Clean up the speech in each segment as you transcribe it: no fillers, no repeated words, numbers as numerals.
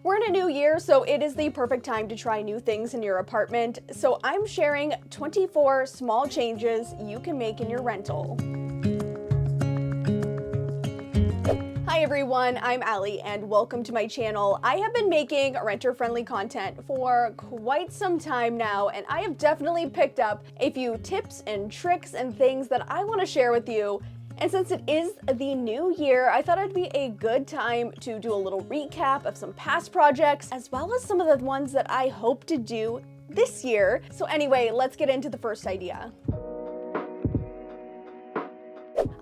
We're in a new year, so it is the perfect time to try new things in your apartment. So I'm sharing 24 small changes you can make in your rental. Hi everyone, I'm Alli and welcome to my channel. I have been making renter-friendly content for quite some time now, and I have definitely picked up a few tips and tricks and things that I want to share with you. And since it is the new year, I thought it'd be a good time to do a little recap of some past projects, as well as some of the ones that I hope to do this year. So anyway, let's get into the first idea.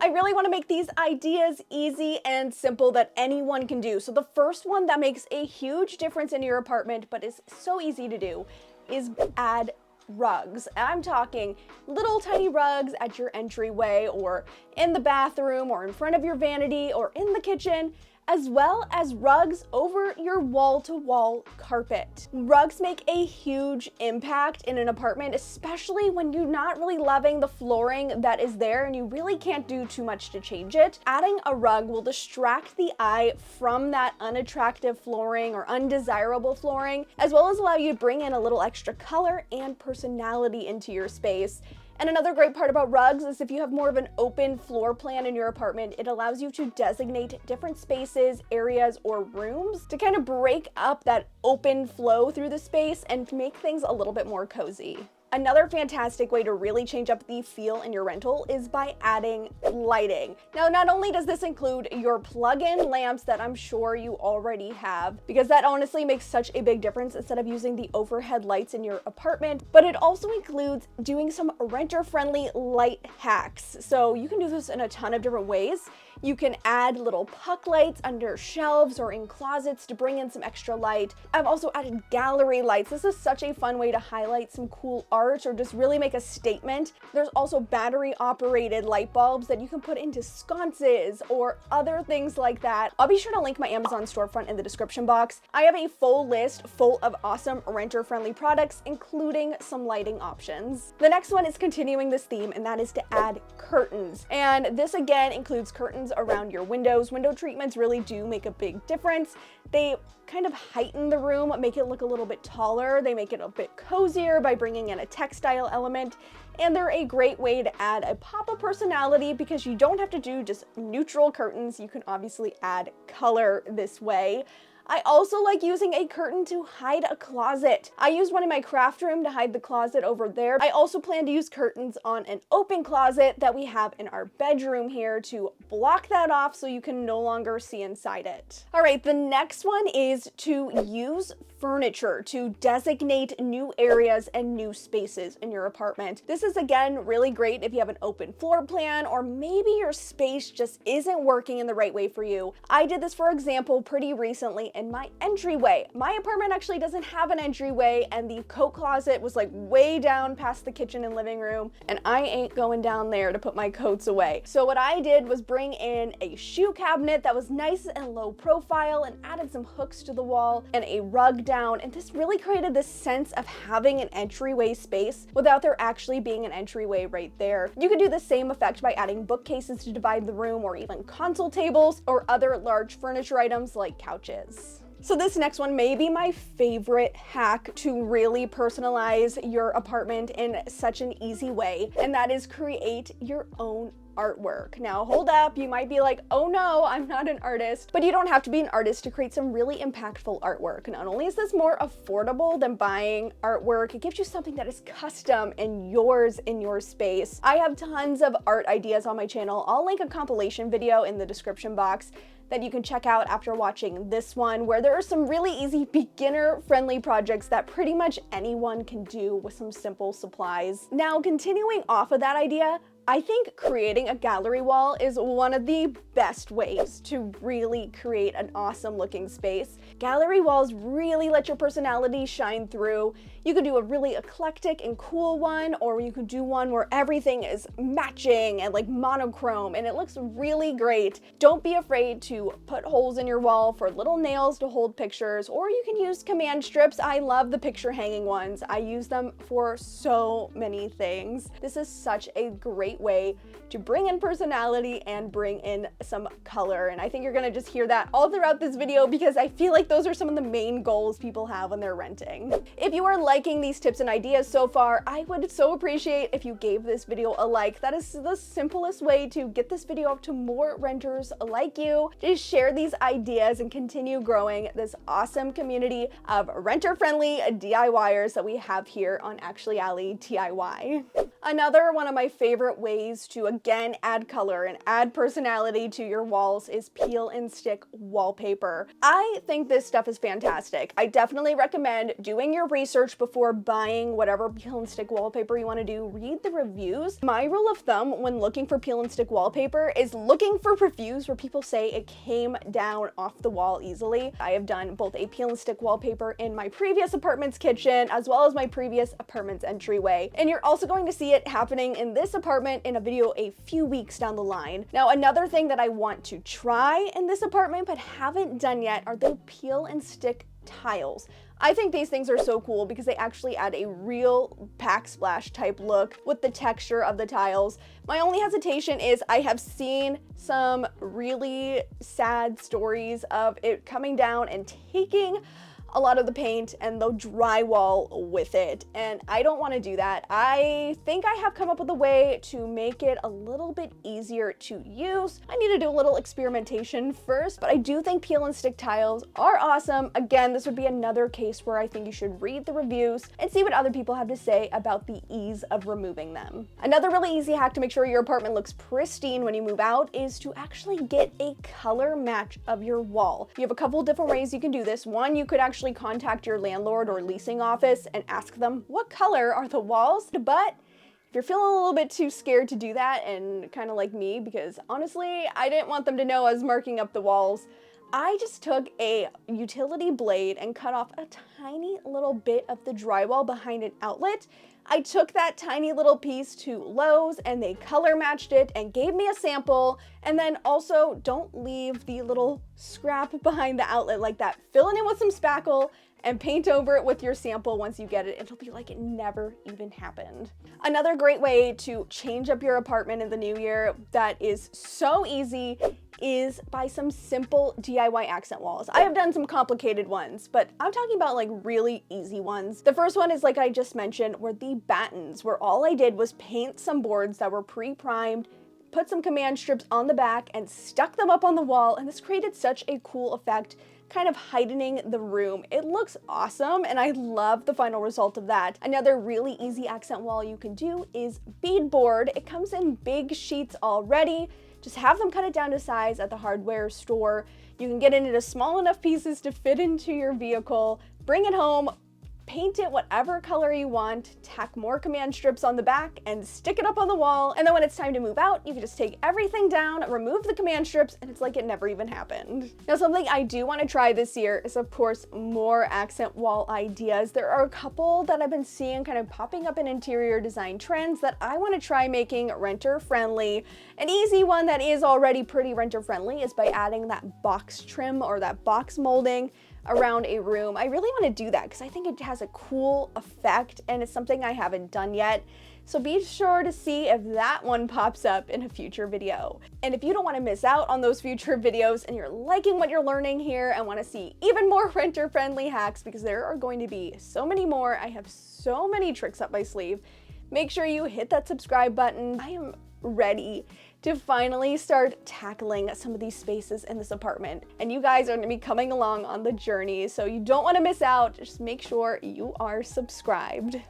I really want to make these ideas easy and simple that anyone can do. So the first one that makes a huge difference in your apartment, but is so easy to do, is add rugs. I'm talking little tiny rugs at your entryway or in the bathroom or in front of your vanity or in the kitchen, as well as rugs over your wall-to-wall carpet. Rugs make a huge impact in an apartment, especially when you're not really loving the flooring that is there and you really can't do too much to change it. Adding a rug will distract the eye from that unattractive flooring or undesirable flooring, as well as allow you to bring in a little extra color and personality into your space. And another great part about rugs is if you have more of an open floor plan in your apartment, it allows you to designate different spaces, areas, or rooms to kind of break up that open flow through the space and make things a little bit more cozy. Another fantastic way to really change up the feel in your rental is by adding lighting. Now, not only does this include your plug-in lamps that I'm sure you already have, because that honestly makes such a big difference instead of using the overhead lights in your apartment, but it also includes doing some renter-friendly light hacks. So you can do this in a ton of different ways. You can add little puck lights under shelves or in closets to bring in some extra light. I've also added gallery lights. This is such a fun way to highlight some cool art or just really make a statement. There's also battery operated light bulbs that you can put into sconces or other things like that. I'll be sure to link my Amazon storefront in the description box. I have a full list full of awesome renter-friendly products, including some lighting options. The next one is continuing this theme, and that is to add curtains. And this again includes curtains around your windows. Window treatments really do make a big difference. They kind of heighten the room, make it look a little bit taller. They make it a bit cozier by bringing in a textile element. And they're a great way to add a pop of personality because you don't have to do just neutral curtains. You can obviously add color this way. I also like using a curtain to hide a closet. I used one in my craft room to hide the closet over there. I also plan to use curtains on an open closet that we have in our bedroom here to block that off so you can no longer see inside it. All right, the next one is to use furniture to designate new areas and new spaces in your apartment. This is again really great if you have an open floor plan or maybe your space just isn't working in the right way for you. I did this, for example, pretty recently in my entryway. My apartment actually doesn't have an entryway and the coat closet was like way down past the kitchen and living room, and I ain't going down there to put my coats away. So what I did was bring in a shoe cabinet that was nice and low profile and added some hooks to the wall and a rug down, and this really created this sense of having an entryway space without there actually being an entryway right there. You could do the same effect by adding bookcases to divide the room or even console tables or other large furniture items like couches. So this next one may be my favorite hack to really personalize your apartment in such an easy way, and that is create your own artwork. Now hold up, you might be like, oh no, I'm not an artist, but you don't have to be an artist to create some really impactful artwork. Not only is this more affordable than buying artwork, it gives you something that is custom and yours in your space. I have tons of art ideas on my channel. I'll link a compilation video in the description box that you can check out after watching this one, where there are some really easy beginner-friendly projects that pretty much anyone can do with some simple supplies. Now, continuing off of that idea, I think creating a gallery wall is one of the best ways to really create an awesome looking space. Gallery walls really let your personality shine through. You could do a really eclectic and cool one, or you could do one where everything is matching and like monochrome and it looks really great. Don't be afraid to put holes in your wall for little nails to hold pictures, or you can use command strips. I love the picture hanging ones. I use them for so many things. This is such a great great way to bring in personality and bring in some color. And I think you're gonna just hear that all throughout this video because I feel like those are some of the main goals people have when they're renting. If you are liking these tips and ideas so far, I would so appreciate if you gave this video a like. That is the simplest way to get this video up to more renters like you. Just share these ideas and continue growing this awesome community of renter-friendly DIYers that we have here on I'm Alli DIY. Another one of my favorite ways to again add color and add personality to your walls is peel and stick wallpaper. I think this stuff is fantastic. I definitely recommend doing your research before buying whatever peel and stick wallpaper you want to do. Read the reviews. My rule of thumb when looking for peel and stick wallpaper is looking for reviews where people say it came down off the wall easily. I have done both a peel and stick wallpaper in my previous apartment's kitchen as well as my previous apartment's entryway. And you're also going to see it happening in this apartment in a video a few weeks down the line. Now, another thing that I want to try in this apartment but haven't done yet are the peel and stick tiles. I think these things are so cool because they actually add a real backsplash type look with the texture of the tiles. My only hesitation is I have seen some really sad stories of it coming down and taking a lot of the paint and the drywall with it, and I don't want to do that. I think I have come up with a way to make it a little bit easier to use. I need to do a little experimentation first, but I do think peel and stick tiles are awesome. Again, this would be another case where I think you should read the reviews and see what other people have to say about the ease of removing them. Another really easy hack to make sure your apartment looks pristine when you move out is to actually get a color match of your wall. You have a couple different ways you can do this. One, you could actually contact your landlord or leasing office and ask them what color are the walls. But if you're feeling a little bit too scared to do that, and kind of like me, because honestly I didn't want them to know I was marking up the walls, I just took a utility blade and cut off a tiny little bit of the drywall behind an outlet. I took that tiny little piece to Lowe's and they color matched it and gave me a sample. And then also don't leave the little scrap behind the outlet like that. Fill it in with some spackle and paint over it with your sample once you get it. It'll be like it never even happened. Another great way to change up your apartment in the new year that is so easy is by some simple DIY accent walls. I have done some complicated ones, but I'm talking about like really easy ones. The first one is, like I just mentioned, were the battens, where all I did was paint some boards that were pre-primed, put some command strips on the back and stuck them up on the wall, and this created such a cool effect, kind of heightening the room. It looks awesome and I love the final result of that. Another really easy accent wall you can do is beadboard. It comes in big sheets already. Just have them cut it down to size at the hardware store. You can get it into small enough pieces to fit into your vehicle, bring it home, paint it whatever color you want, tack more command strips on the back and stick it up on the wall. And then when it's time to move out, you can just take everything down, remove the command strips, and it's like it never even happened. Now, something I do want to try this year is, of course, more accent wall ideas. There are a couple that I've been seeing kind of popping up in interior design trends that I want to try making renter friendly. An easy one that is already pretty renter friendly is by adding that box trim or that box molding around a room. I really want to do that because I think it has a cool effect and it's something I haven't done yet. So be sure to see if that one pops up in a future video. And if you don't want to miss out on those future videos and you're liking what you're learning here and want to see even more renter-friendly hacks, because there are going to be so many more, I have so many tricks up my sleeve, make sure you hit that subscribe button. I am ready to finally start tackling some of these spaces in this apartment. And you guys are gonna be coming along on the journey, so you don't wanna miss out. Just make sure you are subscribed.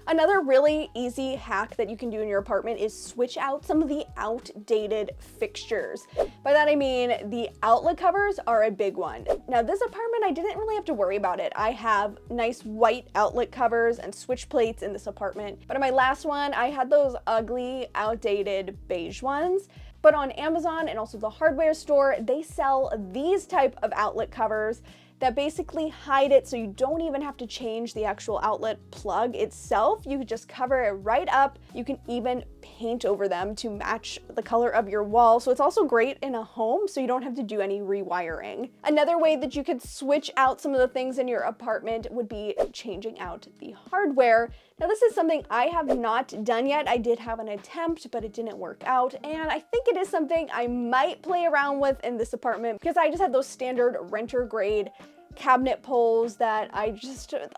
Another really easy hack that you can do in your apartment is switch out some of the outdated fixtures. By that I mean the outlet covers are a big one. Now this apartment, I didn't really have to worry about it. I have nice white outlet covers and switch plates in this apartment. But in my last one, I had those ugly, outdated beige ones. But on Amazon and also the hardware store, they sell these type of outlet covers that basically hide it so you don't even have to change the actual outlet plug itself. You could just cover it right up. You can even paint over them to match the color of your wall. So it's also great in a home, so you don't have to do any rewiring. Another way that you could switch out some of the things in your apartment would be changing out the hardware. Now this is something I have not done yet. I did have an attempt, but it didn't work out. And I think it is something I might play around with in this apartment because I just had those standard renter grade cabinet poles that I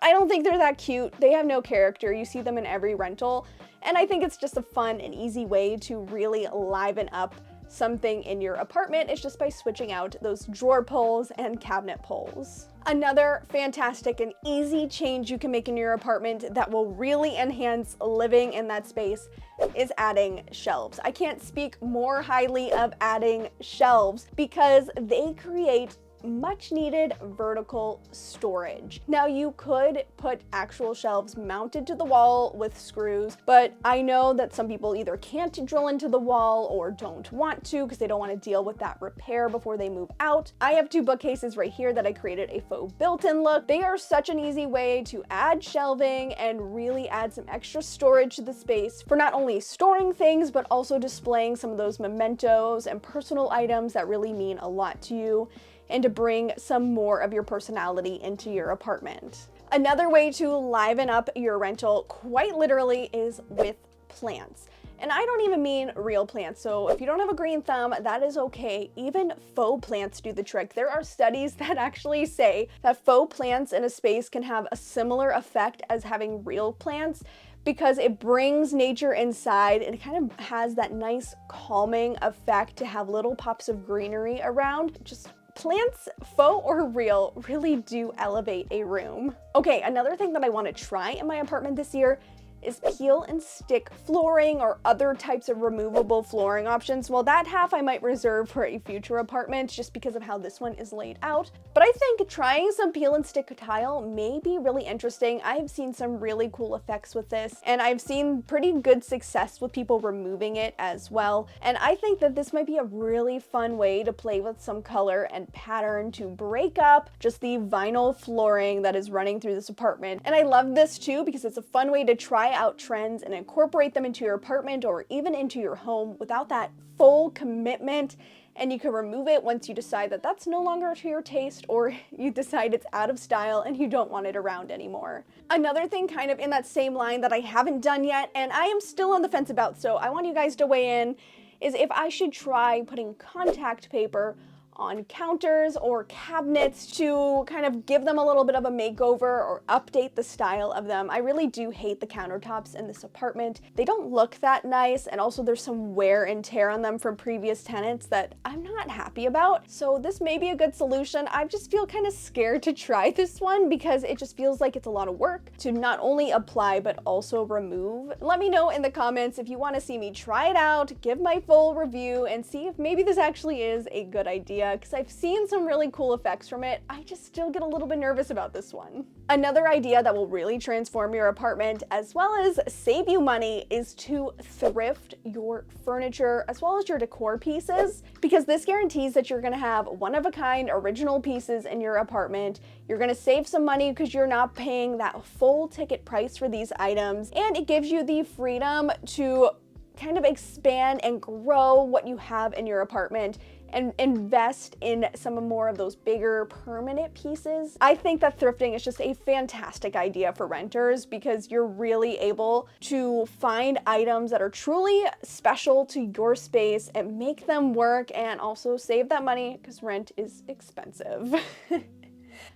don't think they're that cute. They have no character. You see them in every rental. And I think it's just a fun and easy way to really liven up something in your apartment is just by switching out those drawer poles and cabinet poles. Another fantastic and easy change you can make in your apartment that will really enhance living in that space is adding shelves. I can't speak more highly of adding shelves because they create much needed vertical storage. Now you could put actual shelves mounted to the wall with screws, but I know that some people either can't drill into the wall or don't want to because they don't want to deal with that repair before they move out. I have two bookcases right here that I created a faux built-in look. They are such an easy way to add shelving and really add some extra storage to the space for not only storing things, but also displaying some of those mementos and personal items that really mean a lot to you, and to bring some more of your personality into your apartment. Another way to liven up your rental, quite literally, is with plants. And I don't even mean real plants, so if you don't have a green thumb, that is okay. Even faux plants do the trick. There are studies that actually say that faux plants in a space can have a similar effect as having real plants, because it brings nature inside and it kind of has that nice calming effect to have little pops of greenery around. Just plants, faux or real, really do elevate a room. Okay, another thing that I want to try in my apartment this year is peel and stick flooring or other types of removable flooring options. Well, that half I might reserve for a future apartment just because of how this one is laid out. But I think trying some peel and stick tile may be really interesting. I have seen some really cool effects with this, and I've seen pretty good success with people removing it as well. And I think that this might be a really fun way to play with some color and pattern to break up just the vinyl flooring that is running through this apartment. And I love this too because it's a fun way to try out trends and incorporate them into your apartment or even into your home without that full commitment. And you can remove it once you decide that that's no longer to your taste, or you decide it's out of style and you don't want it around anymore. Another thing kind of in that same line that I haven't done yet, and I am still on the fence about, so I want you guys to weigh in, is if I should try putting contact paper on counters or cabinets to kind of give them a little bit of a makeover or update the style of them. I really do hate the countertops in this apartment. They don't look that nice, and also there's some wear and tear on them from previous tenants that I'm not happy about. So this may be a good solution. I just feel kind of scared to try this one because it just feels like it's a lot of work to not only apply but also remove. Let me know in the comments if you want to see me try it out, give my full review, and see if maybe this actually is a good idea, because I've seen some really cool effects from it. I just still get a little bit nervous about this one. Another idea that will really transform your apartment as well as save you money is to thrift your furniture as well as your decor pieces, because this guarantees that you're going to have one-of-a-kind original pieces in your apartment. You're going to save some money because you're not paying that full ticket price for these items, and it gives you the freedom to kind of expand and grow what you have in your apartment and invest in some more of those bigger permanent pieces. I think that thrifting is just a fantastic idea for renters because you're really able to find items that are truly special to your space and make them work, and also save that money because rent is expensive.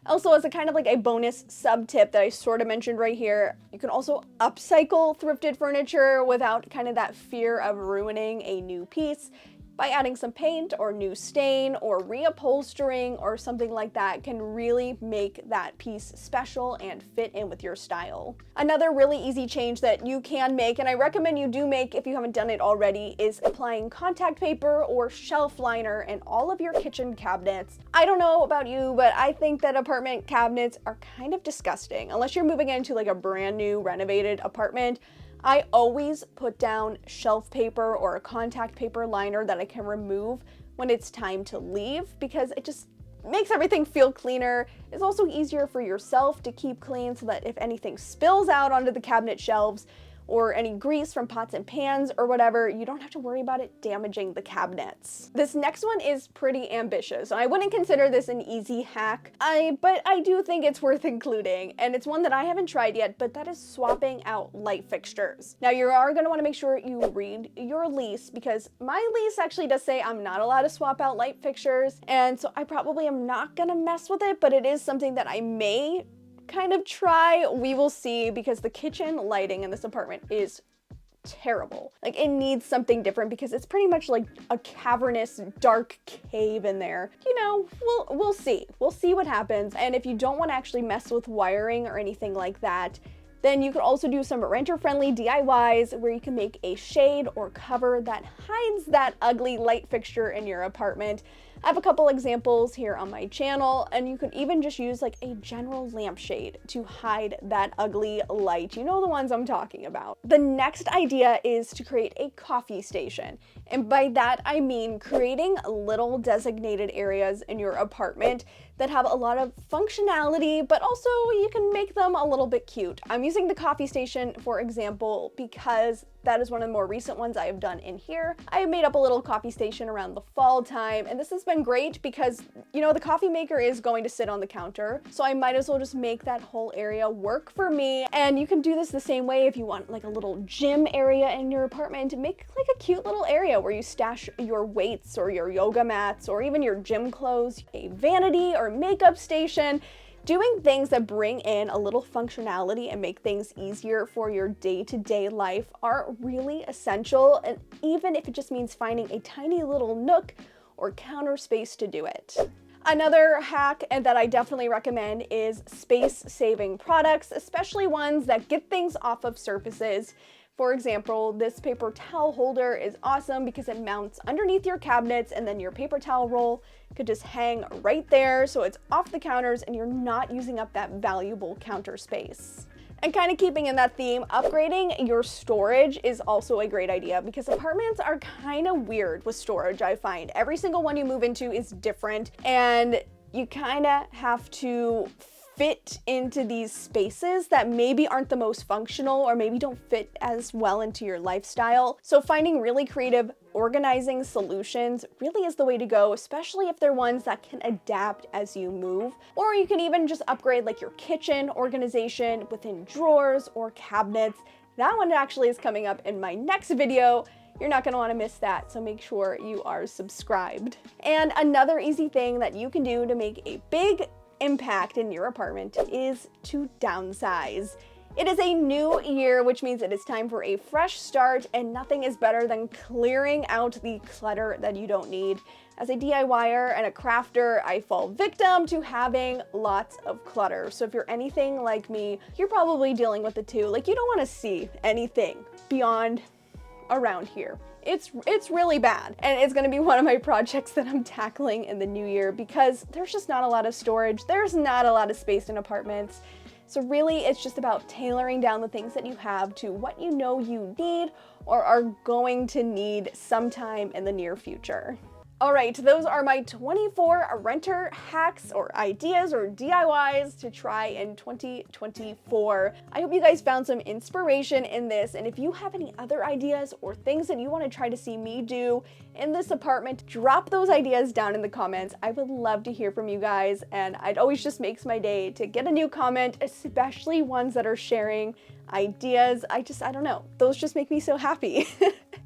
Also, as a kind of like a bonus sub tip that I sort of mentioned right here, you can also upcycle thrifted furniture without kind of that fear of ruining a new piece. By adding some paint or new stain or reupholstering or something like that can really make that piece special and fit in with your style. Another really easy change that you can make, and I recommend you do make if you haven't done it already, is applying contact paper or shelf liner in all of your kitchen cabinets. I don't know about you, but I think that apartment cabinets are kind of disgusting. Unless you're moving into like a brand new renovated apartment, I always put down shelf paper or a contact paper liner that I can remove when it's time to leave, because it just makes everything feel cleaner. It's also easier for yourself to keep clean so that if anything spills out onto the cabinet shelves, or any grease from pots and pans or whatever, you don't have to worry about it damaging the cabinets. This next one is pretty ambitious. I wouldn't consider this an easy hack, but I do think it's worth including, and it's one that I haven't tried yet, but that is swapping out light fixtures. Now you are gonna wanna make sure you read your lease, because my lease actually does say I'm not allowed to swap out light fixtures, and so I probably am not gonna mess with it, but it is something that I may kind of try. We will see, because the kitchen lighting in this apartment is terrible. Like, it needs something different because it's pretty much like a cavernous dark cave in there. You know, we'll see. We'll see what happens. And if you don't want to actually mess with wiring or anything like that, then you could also do some renter-friendly DIYs where you can make a shade or cover that hides that ugly light fixture in your apartment. I have a couple examples here on my channel, and you could even just use like a general lampshade to hide that ugly light. You know the ones I'm talking about. The next idea is to create a coffee station. And by that, I mean creating little designated areas in your apartment that have a lot of functionality, but also you can make them a little bit cute. I'm using the coffee station, for example, because that is one of the more recent ones I have done in here. I have made up a little coffee station around the fall time, and this has been great because, you know, the coffee maker is going to sit on the counter, so I might as well just make that whole area work for me. And you can do this the same way if you want like a little gym area in your apartment. Make like a cute little area where you stash your weights or your yoga mats or even your gym clothes, a vanity or makeup station. Doing things that bring in a little functionality and make things easier for your day-to-day life are really essential, and even if it just means finding a tiny little nook or counter space to do it. Another hack, and that I definitely recommend, is space-saving products, especially ones that get things off of surfaces. For example, this paper towel holder is awesome because it mounts underneath your cabinets, and then your paper towel roll could just hang right there, so it's off the counters and you're not using up that valuable counter space. And kind of keeping in that theme, upgrading your storage is also a great idea because apartments are kind of weird with storage, I find. Every single one you move into is different, and you kind of have to fit into these spaces that maybe aren't the most functional or maybe don't fit as well into your lifestyle. So finding really creative organizing solutions really is the way to go, especially if they're ones that can adapt as you move. Or you can even just upgrade like your kitchen organization within drawers or cabinets. That one actually is coming up in my next video. You're not gonna wanna miss that, so make sure you are subscribed. And another easy thing that you can do to make a big impact in your apartment is to downsize. It is a new year, which means it is time for a fresh start, and nothing is better than clearing out the clutter that you don't need. As a DIYer and a crafter, I fall victim to having lots of clutter. So if you're anything like me, you're probably dealing with it too. Like, you don't want to see anything beyond around here. It's really bad, and it's gonna be one of my projects that I'm tackling in the new year because there's just not a lot of storage. There's not a lot of space in apartments. So really, it's just about tailoring down the things that you have to what you know you need or are going to need sometime in the near future. All right, those are my 24 renter hacks or ideas or DIYs to try in 2024. I hope you guys found some inspiration in this, and if you have any other ideas or things that you want to try to see me do in this apartment, drop those ideas down in the comments. I would love to hear from you guys, and it always just makes my day to get a new comment, especially ones that are sharing ideas. I don't know, those just make me so happy.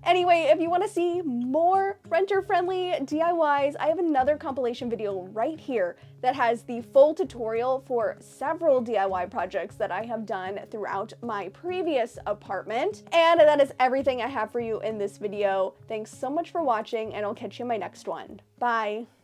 Anyway, if you want to see more renter-friendly DIYs, I have another compilation video right here that has the full tutorial for several DIY projects that I have done throughout my previous apartment. And that is everything I have for you in this video. Thanks so much for watching, and I'll catch you in my next one. Bye!